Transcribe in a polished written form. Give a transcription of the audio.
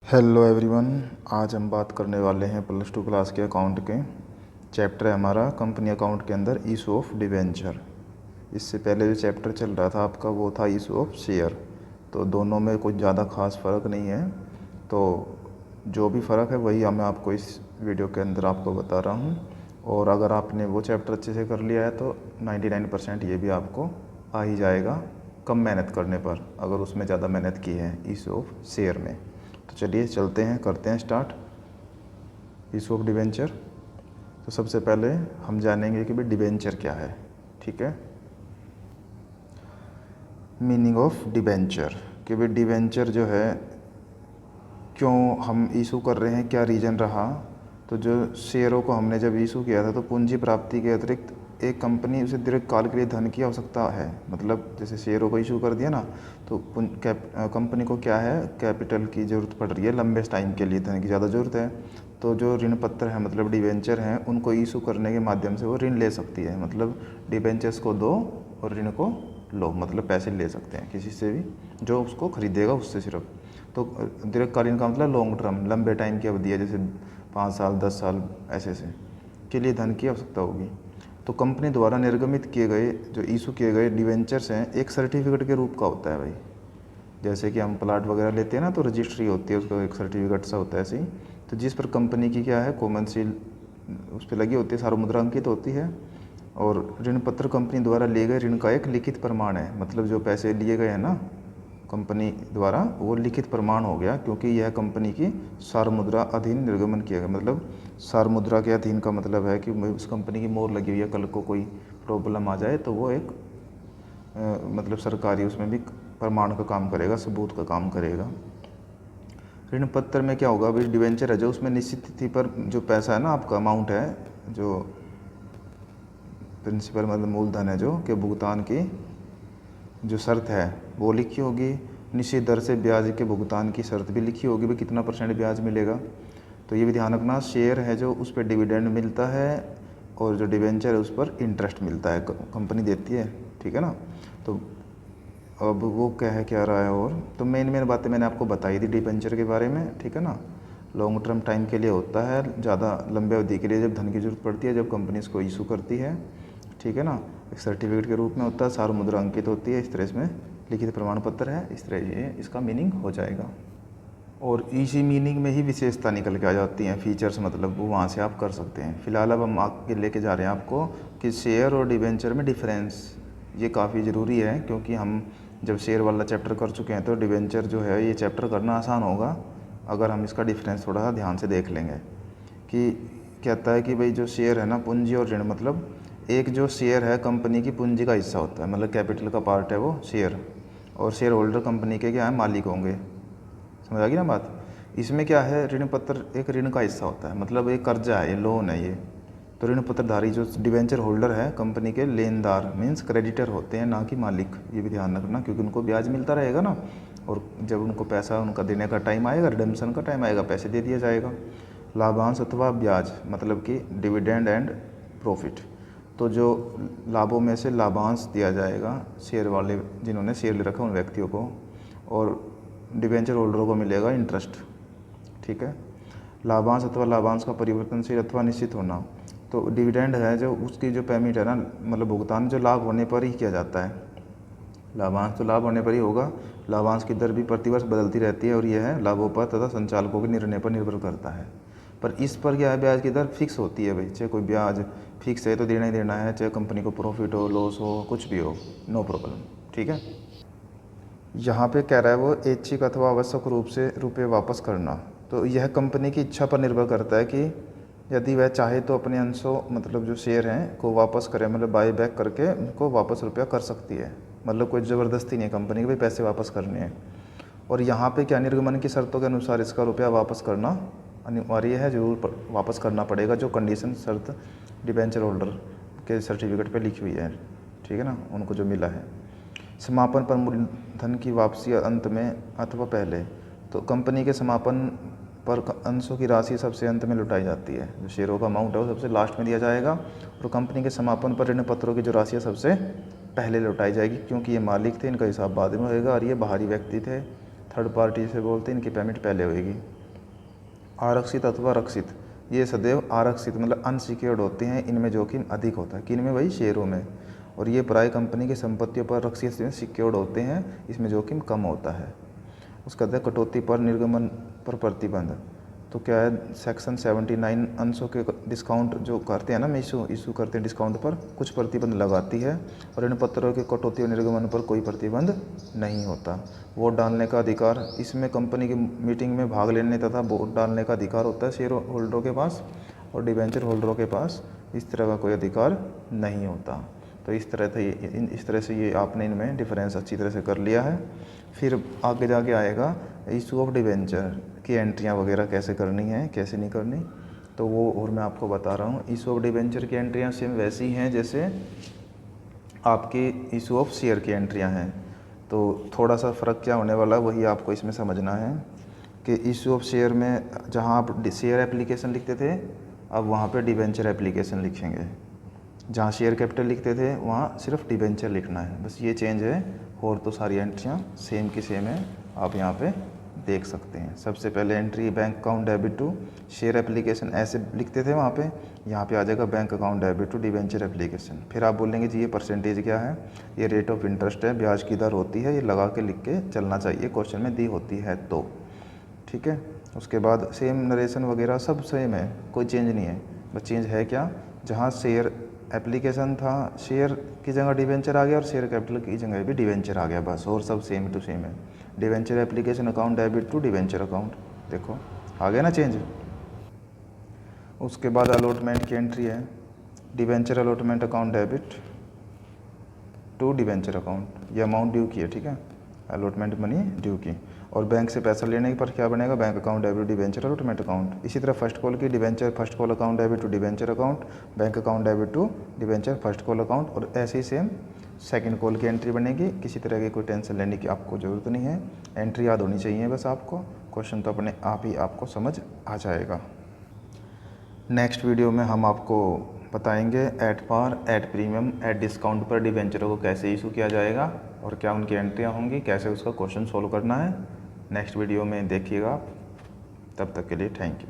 Hello everyone. आज हम बात करने वाले हैं प्लस टू क्लास के अकाउंट के चैप्टर है हमारा कंपनी अकाउंट के अंदर इशू ऑफ डिबेंचर। इससे पहले जो चैप्टर चल रहा था आपका वो था इशू ऑफ शेयर। तो दोनों में कुछ ज़्यादा खास फ़र्क नहीं है। तो जो भी फ़र्क है वही मैं आपको इस वीडियो के अंदर आपको बता रहा हूँ। और अगर आपने वो चैप्टर अच्छे से कर लिया है तो 99% ये भी आपको आ ही जाएगा कम मेहनत करने पर, अगर उसमें ज़्यादा मेहनत की है इशू ऑफ शेयर में। तो चलिए चलते हैं, करते हैं स्टार्ट इशू ऑफ डिबेंचर। तो सबसे पहले हम जानेंगे कि भाई डिबेंचर क्या है। ठीक है, मीनिंग ऑफ डिबेंचर कि भाई डिबेंचर जो है क्यों हम इशू कर रहे हैं, क्या रीज़न रहा। तो जो शेयरों को हमने जब इशू किया था तो पूंजी प्राप्ति के अतिरिक्त एक कंपनी उसे दीर्घकाल के लिए धन की आवश्यकता है। मतलब जैसे शेयरों को इशू कर दिया ना, तो कंपनी को क्या है, कैपिटल की ज़रूरत पड़ रही है, लंबे टाइम के लिए धन की ज़्यादा ज़रूरत है। तो जो ऋण पत्र है मतलब डिबेंचर हैं, उनको इशू करने के माध्यम से वो ऋण ले सकती है। मतलब डिबेंचर्स को दो और ऋण को लो, मतलब पैसे ले सकते हैं किसी से भी जो उसको खरीदेगा उससे सिर्फ। तो दीर्घकालीन का मतलब लॉन्ग टर्म, लंबे टाइम की अवधि है, जैसे 5 साल 10 साल ऐसे से के लिए धन की आवश्यकता होगी। तो कंपनी द्वारा निर्गमित किए गए जो इशू किए गए डिवेंचर्स हैं एक सर्टिफिकेट के रूप का होता है भाई। जैसे कि हम प्लाट वगैरह लेते हैं ना, तो रजिस्ट्री होती है, उसका एक सर्टिफिकेट सा होता है ऐसे ही। तो जिस पर कंपनी की क्या है कॉमन सील उस पर लगी होती है, सार्वमुद्रा अंकित होती है। और ऋण पत्र कंपनी द्वारा लिए गए ऋण का एक लिखित प्रमाण है। मतलब जो पैसे लिए गए हैं ना कंपनी द्वारा, वो लिखित प्रमाण हो गया, क्योंकि यह कंपनी की सार्वमुद्रा अधीन निर्गमन किया गया। मतलब सार्वमुद्रा के अधीन का मतलब है कि उस कंपनी की मोहर लगी हुई है, कल को कोई प्रॉब्लम आ जाए तो वो एक मतलब सरकारी उसमें भी प्रमाण का काम करेगा, सबूत का काम करेगा। ऋण पत्र में क्या होगा भाई, डिवेंचर है जो उसमें निश्चित तिथि पर जो पैसा है ना आपका अमाउंट है, जो प्रिंसिपल मतलब मूलधन है जो के भुगतान की जो शर्त है वो लिखी होगी। निश्चित दर से ब्याज के भुगतान की शर्त भी लिखी होगी, भाई कितना % ब्याज मिलेगा। तो ये भी ध्यान रखना, शेयर है जो उस पर डिविडेंड मिलता है और जो डिवेंचर है उस पर इंटरेस्ट मिलता है, कंपनी देती है। ठीक है ना। तो अब वो क्या रहा है, और तो मेन बातें मैंने आपको बताई थी डिवेंचर के बारे में। ठीक है ना, लॉन्ग टर्म टाइम के लिए होता है, ज़्यादा लंबे अवधि के लिए जब धन की जरूरत पड़ती है, जब कंपनी इसको इशू करती है। ठीक है ना, एक सर्टिफिकेट के रूप में होता है, सार्वमुद्रा अंकित होती है, इस तरह इसमें लिखित प्रमाण पत्र है, इस तरह ये इसका मीनिंग हो जाएगा। और इसी मीनिंग में ही विशेषता निकल के आ जाती हैं, फीचर्स, मतलब वो वहाँ से आप कर सकते हैं। फिलहाल अब हम आगे लेके जा रहे हैं आपको कि शेयर और डिवेंचर में डिफरेंस। ये काफ़ी ज़रूरी है, क्योंकि हम जब शेयर वाला चैप्टर कर चुके हैं तो डिवेंचर जो है ये चैप्टर करना आसान होगा अगर हम इसका डिफरेंस थोड़ा सा ध्यान से देख लेंगे। कि कहता है कि भाई जो शेयर है ना, पूंजी और ऋण, मतलब एक जो शेयर है कंपनी की पूंजी का हिस्सा होता है, मतलब कैपिटल का पार्ट है वो शेयर। और शेयर होल्डर कंपनी के क्या है, मालिक होंगे। समझ आ गई ना बात। इसमें क्या है, ऋण पत्र एक ऋण का हिस्सा होता है, मतलब एक कर्जा है, ये लोन है ये। तो ऋण पत्रधारी जो डिवेंचर होल्डर है कंपनी के लेनदार मीन्स क्रेडिटर होते हैं, ना कि मालिक। ये भी ध्यान रखना, क्योंकि उनको ब्याज मिलता रहेगा ना, और जब उनको पैसा उनका देने का टाइम आएगा, रिडेम्पशन का टाइम आएगा, पैसे दे दिया जाएगा। लाभांश अथवा ब्याज मतलब कि डिविडेंड एंड प्रॉफिट। तो जो लाभों में से लाभांश दिया जाएगा शेयर वाले जिन्होंने शेयर ले रखा उन व्यक्तियों को, और डिवेंचर होल्डरों को मिलेगा इंटरेस्ट। ठीक है, लाभांश अथवा लाभांश का परिवर्तनशील अथवा निश्चित होना। तो डिविडेंड है जो उसकी जो पेमेंट है ना, मतलब भुगतान जो लाभ होने पर ही किया जाता है। लाभांश तो लाभ होने पर ही होगा। लाभांश की दर भी प्रतिवर्ष बदलती रहती है, और यह है लाभों पर तथा संचालकों के निर्णय पर निर्भर करता है। पर इस पर क्या है, ब्याज की दर फिक्स होती है भाई। चाहे कोई ब्याज फिक्स है तो देना ही देना है, चाहे कंपनी को प्रॉफिट हो लॉस हो कुछ भी हो, नो प्रॉब्लम। ठीक है, यहाँ पे कह रहा है वो ऐच्छिक अथवा आवश्यक रूप से रुपये वापस करना। तो यह कंपनी की इच्छा पर निर्भर करता है कि यदि वह चाहे तो अपने अंशों मतलब जो शेयर हैं को वापस करें, मतलब बाई बैक करके उनको वापस रुपया कर सकती है। मतलब कोई ज़बरदस्ती नहीं है कंपनी के भाई पैसे वापस करने हैं। और यहाँ पे क्या, निर्गमन की शर्तों के अनुसार इसका रुपया वापस करना अनिवार्य है, जरूर वापस करना पड़ेगा, जो कंडीशन शर्त डिबेंचर होल्डर के सर्टिफिकेट पे लिखी हुई है। ठीक है ना, उनको जो मिला है। समापन पर मूलधन की वापसी अंत में अथवा पहले। तो कंपनी के समापन पर अंशों की राशि सबसे अंत में लुटाई जाती है। जो शेयरों का अमाउंट है वो सबसे लास्ट में दिया जाएगा, और कंपनी के समापन पर ऋण पत्रों की जो राशि है सबसे पहले लुटाई जाएगी, क्योंकि ये मालिक थे, इनका हिसाब बाद में होएगा, और ये बाहरी व्यक्ति थे, थर्ड पार्टी से बोलते हैं, इनकी पेमेंट पहले होएगी। आरक्षित अथवा रक्षित, ये सदैव आरक्षित मतलब अनसिक्योर्ड होते हैं, इनमें जोखिम अधिक होता है। किन में? वही शेयरों में। और ये प्राय कंपनी की संपत्तियों पर रक्षित में सिक्योर्ड होते हैं, इसमें जोखिम कम होता है। उसका कहते हैं कटौती पर निर्गमन पर प्रतिबंध। तो क्या है, सेक्शन 79 अंशों के डिस्काउंट जो करते हैं ना, इशू करते हैं डिस्काउंट पर कुछ प्रतिबंध लगाती है, और इन पत्रों के कटौती और निर्गमन पर कोई प्रतिबंध नहीं होता। वोट डालने का अधिकार, इसमें कंपनी की मीटिंग में भाग लेने तथा वोट डालने का अधिकार होता है शेयर होल्डरों के पास, और डिबेंचर होल्डरों के पास इस तरह का कोई अधिकार नहीं होता। तो इस तरह से ये आपने इनमें डिफरेंस अच्छी तरह से कर लिया है। फिर आगे जाके आएगा इशू ऑफ डिबेंचर की एंट्रियाँ वगैरह कैसे करनी है, कैसे नहीं करनी, तो वो और मैं आपको बता रहा हूँ। इशू ऑफ डिबेंचर की एंट्रियाँ सेम वैसी हैं जैसे आपकी इशू ऑफ शेयर की एंट्रियाँ हैं। तो थोड़ा सा फ़र्क क्या होने वाला वही आपको इसमें समझना है कि इशू ऑफ शेयर में जहाँ आप शेयर एप्लीकेशन लिखते थे, अब वहाँ पे डिबेंचर एप्लीकेशन लिखेंगे। जहाँ शेयर कैपिटल लिखते थे वहाँ सिर्फ डिबेंचर लिखना है, बस ये चेंज है। और तो सारी एंट्रियाँ सेम की सेम है, आप यहाँ पे देख सकते हैं। सबसे पहले entry bank account debit to share application ऐसे लिखते थे वहाँ पे, यहाँ पे आ जाएगा bank account debit to debenture application. फिर आप बोलेंगे जी ये परसेंटेज क्या है, ये रेट ऑफ इंटरेस्ट है, ब्याज की दर होती है, ये लगा के लिख के चलना चाहिए, क्वेश्चन में दी होती है तो ठीक है। उसके बाद सेम नरेशन वगैरह सब सेम है, कोई चेंज नहीं है। बस चेंज है क्या, जहाँ शेयर एप्लीकेशन था शेयर की जगह डिवेंचर आ गया, और शेयर कैपिटल की जगह भी डिवेंचर आ गया, बस। और सब सेम टू सेम है। Debenture application account debit to debenture account, देखो आ गया ना चेंज। उसके बाद अलॉटमेंट की एंट्री है, debenture allotment account debit to debenture account, ये अमाउंट ड्यू की है, ठीक है, अलॉटमेंट मनी ड्यू की। और बैंक से पैसा लेने पर क्या बनेगा, bank account debit debenture allotment account. इसी तरह फर्स्ट कॉल की debenture first call account debit to debenture account, bank account debit to debenture first call account. और ऐसे ही सेम सेकंड कॉल की एंट्री बनेगी। किसी तरह की कोई टेंशन लेने की आपको ज़रूरत नहीं है, एंट्री याद होनी चाहिए बस आपको, क्वेश्चन तो अपने आप ही आपको समझ आ जाएगा। नेक्स्ट वीडियो में हम आपको बताएंगे at par, at premium, at discount पर डिवेंचरों को कैसे इशू किया जाएगा और क्या उनकी एंट्रियाँ होंगी, कैसे उसका क्वेश्चन सोल्व करना है। नेक्स्ट वीडियो में देखिएगा आप। तब तक के लिए थैंक यू।